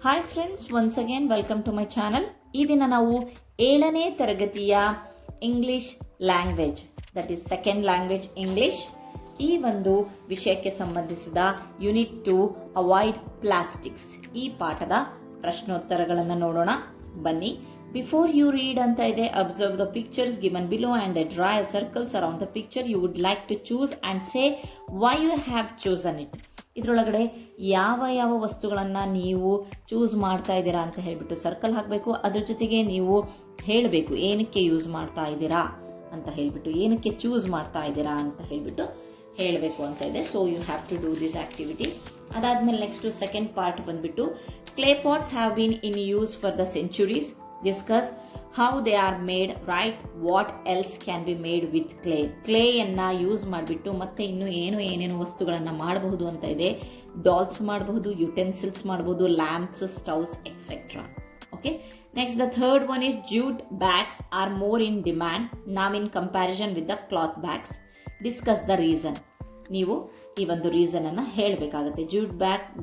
Hi friends, once again welcome to my channel. ಈ ದಿನ ನಾವು 7ನೇ ತರಗತಿಯ English language, that is second language English, ಈ ಒಂದು ವಿಷಯಕ್ಕೆ ಸಂಬಂಧಿಸಿದ ಯೂನಿಟ್ 2 ಅವಾಯ್ಡ್ ಪ್ಲಾಸ್ಟಿಕ್ಸ್ ಈ ಪಾಠದ ಪ್ರಶ್ನೋತ್ತರಗಳನ್ನು ನೋಡೋಣ. ಬನ್ನಿ. ಬಿಫೋರ್ ಯು ರೀಡ್ ಅಂತ ಇದೆ, observe the pictures given below and draw a circles around the picture you would like to choose and say why you have chosen it. ಇದರೊಳಗಡೆ ಯಾವ ಯಾವ ವಸ್ತುಗಳನ್ನು ನೀವು ಚೂಸ್ ಮಾಡ್ತಾ ಇದ್ದೀರಾ ಅಂತ ಹೇಳಿಬಿಟ್ಟು ಸರ್ಕಲ್ ಹಾಕಬೇಕು. ಅದ್ರ ಜೊತೆಗೆ ನೀವು ಹೇಳಬೇಕು ಏನಕ್ಕೆ ಯೂಸ್ ಮಾಡ್ತಾ ಇದ್ದೀರಾ ಅಂತ ಹೇಳಿಬಿಟ್ಟು, ಏನಕ್ಕೆ ಚೂಸ್ ಮಾಡ್ತಾ ಇದ್ದೀರಾ ಅಂತ ಹೇಳಿಬಿಟ್ಟು ಹೇಳಬೇಕು ಅಂತ ಇದೆ. So you have to do this activity. ಅದಾದ್ಮೇಲೆ ನೆಕ್ಸ್ಟ್ ಸೆಕೆಂಡ್ ಪಾರ್ಟ್ ಬಂದ್ಬಿಟ್ಟು clay pots have been in use for the centuries. Discuss how they are made, write what else can be made with clay. ಕ್ಲೇಯನ್ನ use ಮಾಡಿಬಿಟ್ಟು ಮತ್ತೆ ಇನ್ನು ಏನೇನು ವಸ್ತುಗಳನ್ನು ಮಾಡಬಹುದು ಅಂತ ಇದೆ. ಡಾಲ್ಸ್ ಮಾಡಬಹುದು, ಯುಟೆನ್ಸಿಲ್ಸ್ ಮಾಡಬಹುದು, lamps, stoves etcetera. Okay, next the third one is jute bags are more in demand now in comparison with the cloth bags. Discuss the reason. ನೀವು ಈ ಒಂದು ರೀಸನ್ ಅನ್ನ ಹೇಳಬೇಕಾಗುತ್ತೆ. ಜೂಟ್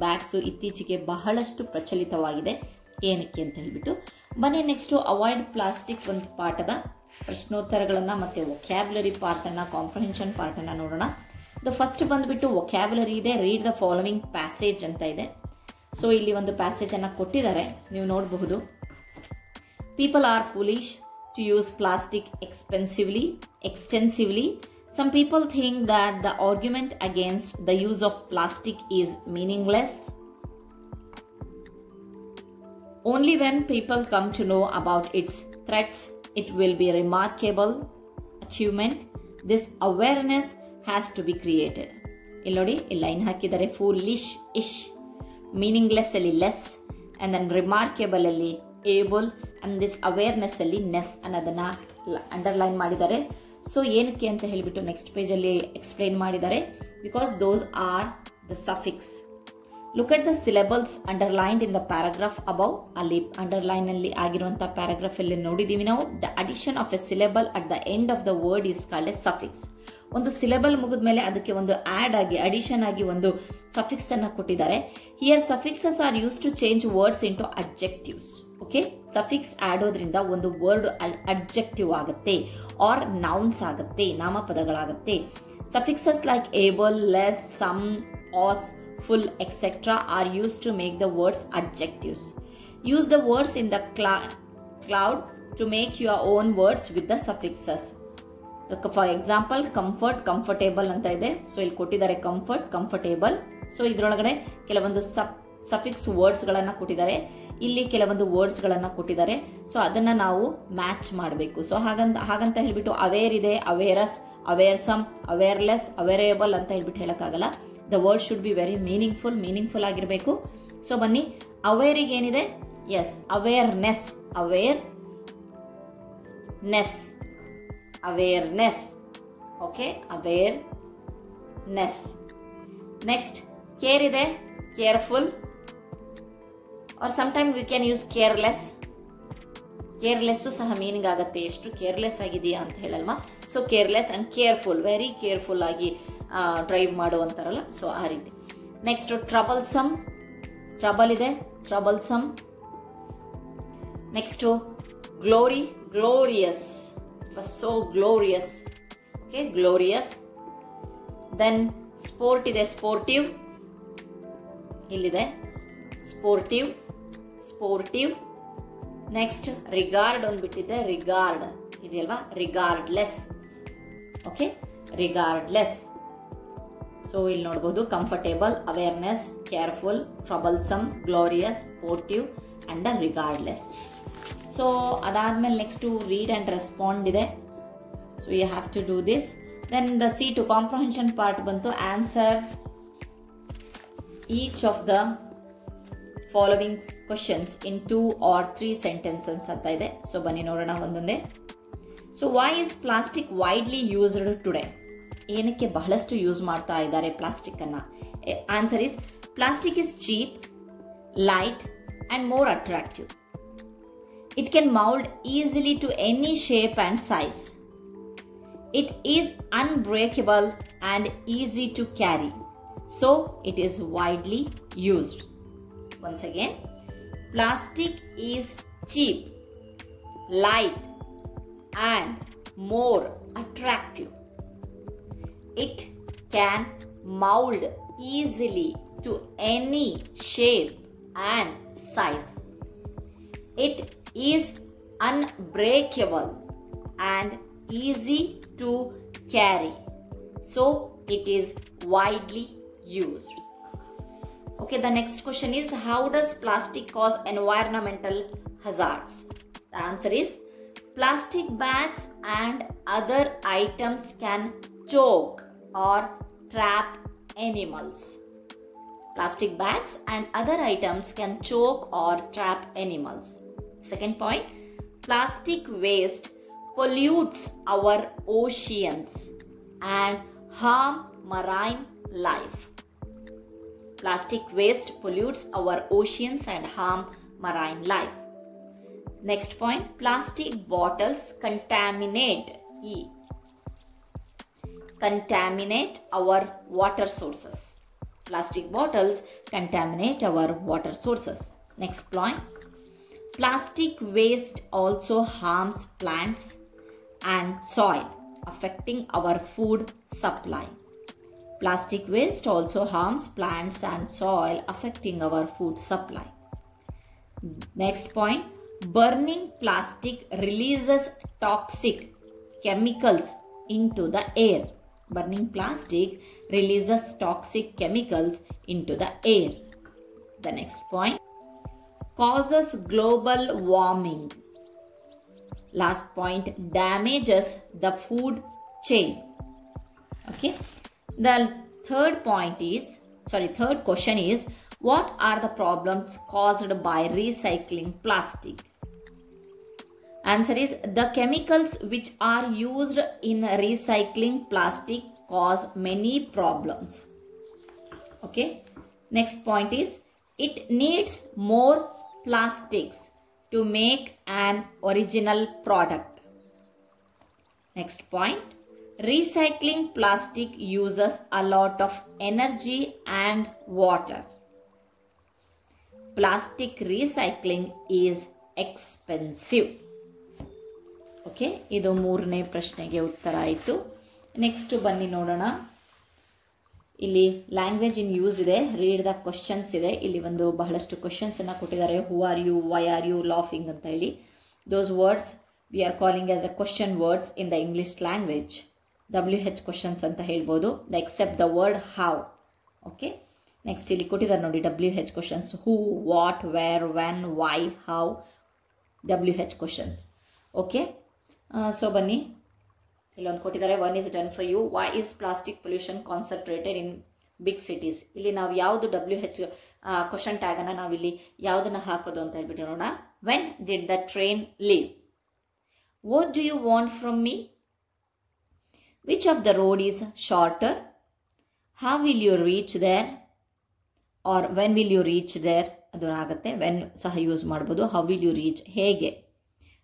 ಬ್ಯಾಗ್ಸ್ ಇತ್ತೀಚೆಗೆ ಬಹಳಷ್ಟು ಪ್ರಚಲಿತವಾಗಿದೆ, ಏನಕ್ಕೆ ಅಂತ ಹೇಳ್ಬಿಟ್ಟು. ಬನ್ನಿ ನೆಕ್ಸ್ಟ್ ಅವಾಯ್ಡ್ ಪ್ಲಾಸ್ಟಿಕ್ ಒಂದು ಪಾಠದ ಪ್ರಶ್ನೋತ್ತರಗಳನ್ನ ಮತ್ತೆ ವೊಕ್ಯಾಬ್ಯುಲರಿ ಪಾರ್ಟ್ ಅನ್ನ, ಕಾಂಪ್ರಹೆನ್ಷನ್ ಪಾರ್ಟ್ ಅನ್ನ ನೋಡೋಣ. ದ ಫಸ್ಟ್ ಬಂದ್ಬಿಟ್ಟು ವೊಕ್ಯಾಬ್ಯುಲರಿ ಇದೆ. ರೀಡ್ ದ ಫಾಲೋವಿಂಗ್ ಪ್ಯಾಸೇಜ್ ಅಂತ ಇದೆ. ಸೊ ಇಲ್ಲಿ ಒಂದು ಪ್ಯಾಸೇಜ್ ಅನ್ನ ಕೊಟ್ಟಿದ್ದಾರೆ, ನೀವು ನೋಡಬಹುದು. People are foolish to use plastic extensively. Some people think that the argument against the use of plastic is meaningless. Only when people come to know about its threats, it will be a remarkable achievement. This awareness has to be created. ಇಲ್ಲಿ ನೋಡಿ, ಈ line ಹಾಕಿದ್ದಾರೆ. Foolish ಇಶ್, meaningless ಅಲ್ಲಿ less, and then ರಿಮಾರ್ಕೇಬಲ್ ಅಲ್ಲಿ Abel, and this awareness ಅಲ್ಲಿ ನೆಸ್ ಅನ್ನೋದನ್ನ underline ಮಾಡಿದ್ದಾರೆ. So ಏನಕ್ಕೆ ಅಂತ ಹೇಳಿಬಿಟ್ಟು ನೆಕ್ಸ್ಟ್ ಪೇಜ್ ಅಲ್ಲಿ ಎಕ್ಸ್ಪ್ಲೈನ್ ಮಾಡಿದ್ದಾರೆ. Because those are the suffix. Look at the syllables underlined in the paragraph above. ಅಲ್ಲಿ ಅಂಡರ್ಲೈನ್ ಅಲ್ಲಿ ಆಗಿರುವಂತಹ ಪ್ಯಾರಾಗ್ರಾಫ್ ಅಲ್ಲಿ ನೋಡಿದೀವಿ ನಾವು. The addition of A syllable at the end of the word is called A suffix. ಒಂದು syllable ಮುಗಿದ ಮೇಲೆ ಅದಕ್ಕೆ ಒಂದು ಆಡ್ ಆಗಿ, ಅಡಿಷನ್ ಆಗಿ ಒಂದು ಸಫಿಕ್ಸ್ ಅನ್ನ ಕೊಟ್ಟಿದ್ದಾರೆ. Here suffixes are use to change words into adjectives. Okay, suffix ಆಡೋದ್ರಿಂದ ಒಂದು ವರ್ಡ್ ಅಡ್ಜೆಕ್ಟಿವ್ ಆಗುತ್ತೆ, ಆರ್ ನೌನ್ಸ್ ಆಗುತ್ತೆ, ನಾಮಪದಗಳಾಗುತ್ತೆ. Suffixes like able, less, some, ous, full, etc. are used to make the words adjectives. Use the words in the cloud to make your own words with the suffixes. For example, comfort, comfortable ಅಂತ ಇದೆ. So ಇಲ್ಲಿ ಕೊಟ್ಟಿದ್ದಾರೆ comfort, comfortable. So ಇದರೊಳಗಡೆ ಕೆಲವೊಂದು suffix words ಗಳನ್ನ ಕೊಟ್ಟಿದ್ದಾರೆ, ಇಲ್ಲಿ ಕೆಲವೊಂದು ವರ್ಡ್ಸ್ ಗಳನ್ನ ಕೊಟ್ಟಿದ್ದಾರೆ. ಸೊ ಅದನ್ನ ನಾವು ಮ್ಯಾಚ್ ಮಾಡಬೇಕು. ಸೊ ಹಾಗಂತ ಹೇಳ್ಬಿಟ್ಟು ಅವೇರ್ ಇದೆ, ಅವೇರಸ್, ಅವೇರ್ಸಮ್, ಅವೇರ್ಲೆಸ್, ಅವೇರೇಬಲ್ ಅಂತ ಹೇಳ್ಬಿಟ್ಟು ಹೇಳಕ್ಕಾಗಲ್ಲ. The word should be very meaningful ಆಗಿರಬೇಕು. ಸೊ ಬನ್ನಿ, ಅವೇರಿಗೆ ಏನಿದೆ? Yes, awareness, awareness. Okay, awareness. Next care ಇದೆ, careful, or sometime we can use careless. Careless ಸಹ ಮೀನಿಂಗ್ ಆಗುತ್ತೆ, ಎಷ್ಟು ಕೇರ್ಲೆಸ್ ಆಗಿದೆಯಾ ಅಂತ ಹೇಳಲ್ವಾ. So careless and careful, very careful ಆಗಿ ಡ್ರೈವ್ ಮಾಡುವಂತಾರಲ್ಲ, ಸೊ ಆ ರೀತಿ. ನೆಕ್ಸ್ಟ್ ಟ್ರಬಲ್ಸಮ್, ಟ್ರಬಲ್ ಇದೆ, troublesome. Next glory, glorious, so glorious. Okay, glorious. Then sport ಇದೆ, ಸ್ಪೋರ್ಟಿವ್, ಇಲ್ಲಿದೆ ಸ್ಪೋರ್ಟಿವ್, ಸ್ಪೋರ್ಟಿವ್. ನೆಕ್ಸ್ಟ್ ರಿಗಾರ್ಡ್ ಒಂದ್ಬಿಟ್ಟಿದೆ, ರಿಗಾರ್ಡ್ ಇದೆಯಲ್ವಾ, ರಿಗಾರ್ಡ್ಲೆಸ್. Okay, regardless. ಸೊ ಇಲ್ಲಿ ನೋಡಬಹುದು, comfortable, awareness, careful, troublesome, glorious, sportive and regardless. So ಅದಾದ್ಮೇಲೆ next read and respond ಇದೆ. So you have to do this. Then the C two comprehension part ಬಂತು. Answer each of the following questions in 2 or 3 sentences ಅಂತ ಇದೆ. So ಬನ್ನಿ ನೋಡೋಣ ಒಂದೊಂದೇ. So why is plastic widely used today? ಏನಕ್ಕೆ ಬಹಳಷ್ಟು use ಮಾಡ್ತಾ ಇದ್ದಾರೆ ಪ್ಲಾಸ್ಟಿಕ್ ಅನ್ನ? Answer is plastic is cheap, light and more attractive. It can mould easily to any shape and size. It is unbreakable and easy to carry. So it is widely used. Once again, Plastic is cheap, light, and more attractive. It can mold easily to any shape and size. It is unbreakable and easy to carry, so it is widely used. Okay, the next question is, how does plastic cause environmental hazards? The answer is, plastic bags and other items can choke or trap animals. Plastic bags and other items can choke or trap animals. Second point, plastic waste pollutes our oceans and harm marine life. Plastic waste pollutes our oceans and harm marine life. Next point, plastic bottles contaminate our water sources. Plastic bottles contaminate our water sources. Next point, plastic waste also harms plants and soil, affecting our food supply. Plastic waste also harms plants and soil, affecting our food supply. Next point, burning plastic releases toxic chemicals into the air. Burning plastic releases toxic chemicals into the air. The next point, causes global warming. Last point, damages the food chain. Okay. The third question is, what are the problems caused by recycling plastic? Answer is, the chemicals which are used in recycling plastic cause many problems. Okay. Next point is, it needs more plastics to make an original product. Next point, recycling plastic uses a lot of energy and water. Plastic recycling is expensive. Okay, ಇದು ಮೂರನೇ ಪ್ರಶ್ನೆಗೆ ಉತ್ತರ ಆಯಿತು. Next ಬನ್ನಿ ನೋಡೋಣ. ಇಲ್ಲಿ language in use ಇದೆ, read the questions ಇದೆ. ಇಲ್ಲಿ ಒಂದು ಬಹಳಷ್ಟು ಕ್ವಶನ್ಸ್ ಅನ್ನ ಕೊಟ್ಟಿದ್ದಾರೆ. Who are you, why are you, laughing ಅಂತ ಹೇಳಿ. Those words we are calling as a question words in the English language. WH questions ಅಂತ ಹೇಳ್ಬೋದು, except the word how. Okay, next ಇಲ್ಲಿ ಕೊಟ್ಟಿದ್ದಾರೆ ನೋಡಿ WH questions: who, what, where, when, Y, how. WH questions. Okay, so ಬನ್ನಿ, ಇಲ್ಲೊಂದು ಕೊಟ್ಟಿದ್ದಾರೆ. One is done for you. Why is plastic pollution concentrated in big cities? ಇಲ್ಲಿ ನಾವು ಯಾವುದು WH question tag ಅನ್ನ ನಾವಿಲ್ಲಿ ಯಾವುದನ್ನ ಹಾಕೋದು ಅಂತ ಹೇಳ್ಬಿಟ್ಟು ನೋಡೋಣ. When did the train leave? What do you want from me? Which of the road is shorter? How will you reach there? Or when will you reach there? ಅದು ಆಗುತ್ತೆ. When ಸಹ ಯೂಸ್ ಮಾಡ್ಬೋದು. ಹೌ ವಿಲ್ ಯು ರೀಚ್, ಹೇಗೆ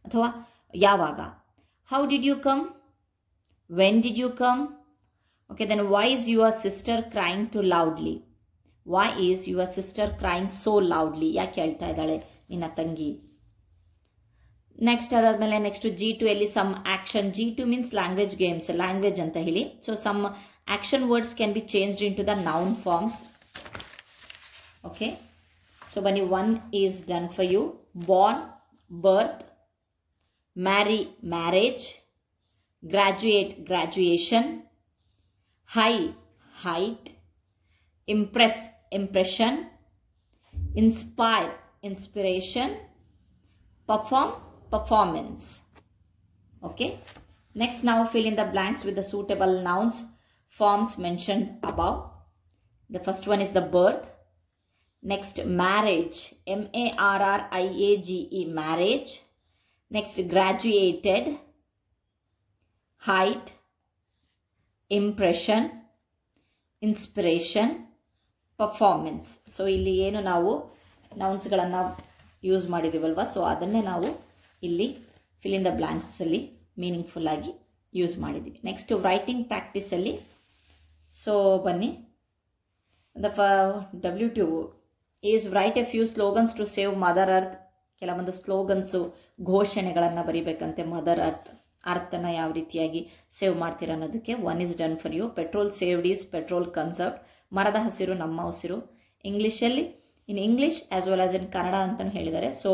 ಅಥವಾ ಯಾವಾಗ. How did you come? When did you come? Okay, then why is your sister crying too loudly? Why is your sister crying so loudly? ಯಾಕೆ ಹೇಳ್ತಾ ಇದ್ದಾಳೆ ನಿನ್ನ ತಂಗಿ? ನೆಕ್ಸ್ಟ್ ಅದಾದ್ಮೇಲೆ ನೆಕ್ಸ್ಟ್ G2 ಅಲ್ಲಿ some action. G2 means language games, language ಅಂತ ಹೇಳಿ. So some action words can be changed in to the noun forms. Okay, so ಬನ್ನಿ. One is done for you. Born, birth. Marry, marriage. Graduate, graduation. High, height. Impress, impression. Inspire, inspiration. Perform, performance. Okay. Next, now fill in the blanks with the suitable nouns forms mentioned above. The first one is the birth. Next, marriage. M-A-R-R-I-A-G-E, marriage. Next, graduated. Height. Impression. Inspiration. Performance. So, ಇಲ್ಲಿ ಏನು ನಾವು ನೌನ್ಸ್ಗಳನ್ನು use ಮಾಡಿದ್ದೀವಲ್ವ, so ಅದನ್ನೇ ನಾವು ಇಲ್ಲಿ fill in the blanks ಅಲ್ಲಿ meaningful ಆಗಿ use ಮಾಡಿದ್ದೀವಿ. Next writing ಪ್ರಾಕ್ಟೀಸಲ್ಲಿ, ಸೊ ಬನ್ನಿ. W2 is write a few slogans to save mother earth. ಕೆಲವೊಂದು ಸ್ಲೋಗನ್ಸು ಘೋಷಣೆಗಳನ್ನು ಬರಿಬೇಕಂತೆ ಮದರ್ ಅರ್ಥನ ಯಾವ ರೀತಿಯಾಗಿ ಸೇವ್ ಮಾಡ್ತೀರ ಅನ್ನೋದಕ್ಕೆ. One is done for you. Petrol saved is petrol conserved. ಮರದ ಹಸಿರು ನಮ್ಮ ಉಸಿರು. ಇಂಗ್ಲೀಷಲ್ಲಿ in English as well as in Kannada ಅಂತಲೂ ಹೇಳಿದ್ದಾರೆ. So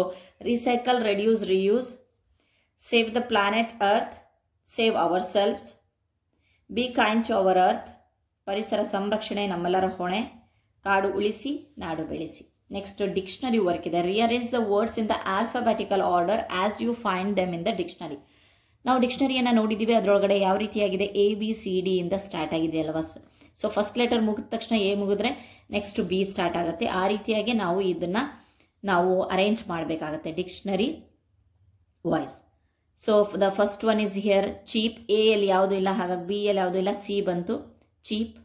recycle, reduce, reuse, save the planet earth, save ourselves, be kind to our earth, ಪರಿಸರ ಸಂರಕ್ಷಣೆ ನಮ್ಮೆಲ್ಲರ ಹೊಣೆ, ಕಾಡು ಉಳಿಸಿ ನಾಡು ಬೆಳೆಸಿ. ನೆಕ್ಸ್ಟ್ ಡಿಕ್ಷನರಿ ವರ್ಕ್ ಇದೆ. Rearrange the words in the alphabetical order as you find them in the dictionary. ನಾವು ಡಿಕ್ಷನರಿಯನ್ನು ನೋಡಿದ್ದೀವಿ, ಅದರೊಳಗಡೆ ಯಾವ ರೀತಿಯಾಗಿದೆ, ABCD ಇಂದ ಸ್ಟಾರ್ಟ್ ಆಗಿದೆ ಅಲ್ವಾ. ಸೊ ಫಸ್ಟ್ ಲೆಟರ್ ಮುಗಿದ ತಕ್ಷಣ A ಮುಗಿದ್ರೆ ನೆಕ್ಸ್ಟ್ B ಸ್ಟಾರ್ಟ್ ಆಗುತ್ತೆ. ಆ ರೀತಿಯಾಗಿ ನಾವು ಇದನ್ನ ಅರೇಂಜ್ ಮಾಡಬೇಕಾಗತ್ತೆ dictionary voice. So the first one is here cheap. A ಯಲ್ಲಿ ಯಾವುದು ಇಲ್ಲ, ಹಾಗಾಗಿ B ಯಲ್ಲಿ ಯಾವುದು ಇಲ್ಲ, C ಬಂತು cheap.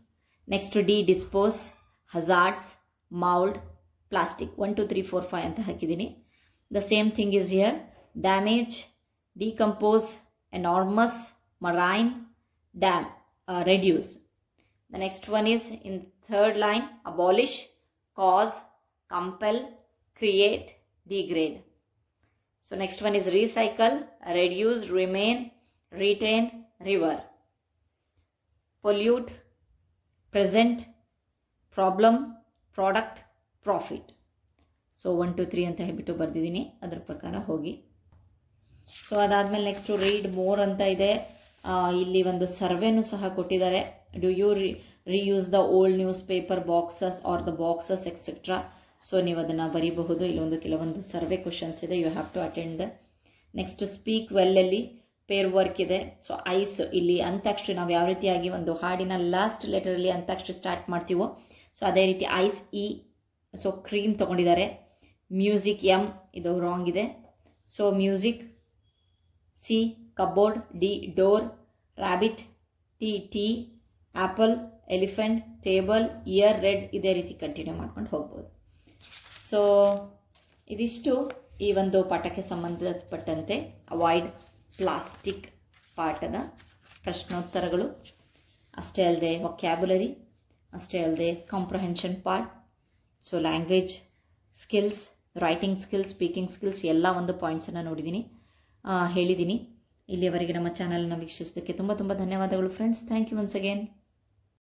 Next D dispose, hazards, mould, plastic. 1 2 3 4 5 ಅಂತ ಹಾಕಿದ್ದೀನಿ. The same thing is here damage, decompose, enormous, marine, dam, reduce. The next one is in third line abolish, cause, compel, create, degrade. So next one is recycle, reduce, remain, retain, river. Pollute, present, problem, product, profit. So 1 2 3 ಅಂತ ಹೇಳ್ಬಿಟ್ಟು ಬರ್ದಿದ್ದೀನಿ, ಅದರ ಪ್ರಕಾರ ಹೋಗಿ. So ಅದಾದಮೇಲೆ next read more ಅಂತ ಇದೆ. ಇಲ್ಲಿ ಒಂದು ಸರ್ವೆನೂ ಸಹ ಕೊಟ್ಟಿದ್ದಾರೆ. Do you reuse the old newspaper boxes or the boxes etcetera. So ನೀವು ಅದನ್ನು ಬರೀಬಹುದು. ಇಲ್ಲೊಂದು ಕೆಲವೊಂದು ಸರ್ವೆ ಕ್ವಶನ್ಸ್ ಇದೆ, you have to attend the. Next speak ವೆಲ್ಲಲ್ಲಿ ಪೇರ್ ವರ್ಕ್ ಇದೆ. ಸೊ ಐಸ್, ಇಲ್ಲಿ ಅಂತಾಕ್ಷರಿ ನಾವು ಯಾವ ರೀತಿಯಾಗಿ ಒಂದು ಹಾಡಿನ ಲಾಸ್ಟ್ ಲೆಟರಲ್ಲಿ ಅಂತಾಕ್ಷರಿ ಸ್ಟಾರ್ಟ್ ಮಾಡ್ತೀವೋ ಸೊ ಅದೇ ರೀತಿ ಐಸ್ E. ಸೊ ಕ್ರೀಮ್ ತೊಗೊಂಡಿದ್ದಾರೆ. ಮ್ಯೂಸಿಕ್ M, ಇದು ರಾಂಗ್ ಇದೆ. So music. C cupboard, D door, rabbit, T apple, elephant, table, year, red. ಇದೇ ರೀತಿ ಕಂಟಿನ್ಯೂ ಮಾಡ್ಕೊಂಡು ಹೋಗ್ಬೋದು. ಸೊ ಇದಿಷ್ಟು ಈ ಒಂದು ಪಾಠಕ್ಕೆ ಸಂಬಂಧಪಟ್ಟಂತೆ ಅವಾಯ್ಡ್ ಪ್ಲಾಸ್ಟಿಕ್ ಪಾಠದ ಪ್ರಶ್ನೋತ್ತರಗಳು. ಅಷ್ಟೇ ಅಲ್ಲದೆ ವೊಕ್ಯಾಬುಲರಿ, ಅಷ್ಟೇ ಅಲ್ಲದೆ comprehension part. So language skills, writing skills, speaking skills ಎಲ್ಲ ಒಂದು ಪಾಯಿಂಟ್ಸನ್ನು ನೋಡಿದ್ದೀನಿ, ಹೇಳಿದ್ದೀನಿ. ಇಲ್ಲಿಯವರೆಗೆ ನಮ್ಮ ಚಾನಲ್ನ ವೀಕ್ಷಿಸೋದಕ್ಕೆ ತುಂಬ ಧನ್ಯವಾದಗಳು friends. Thank you once again.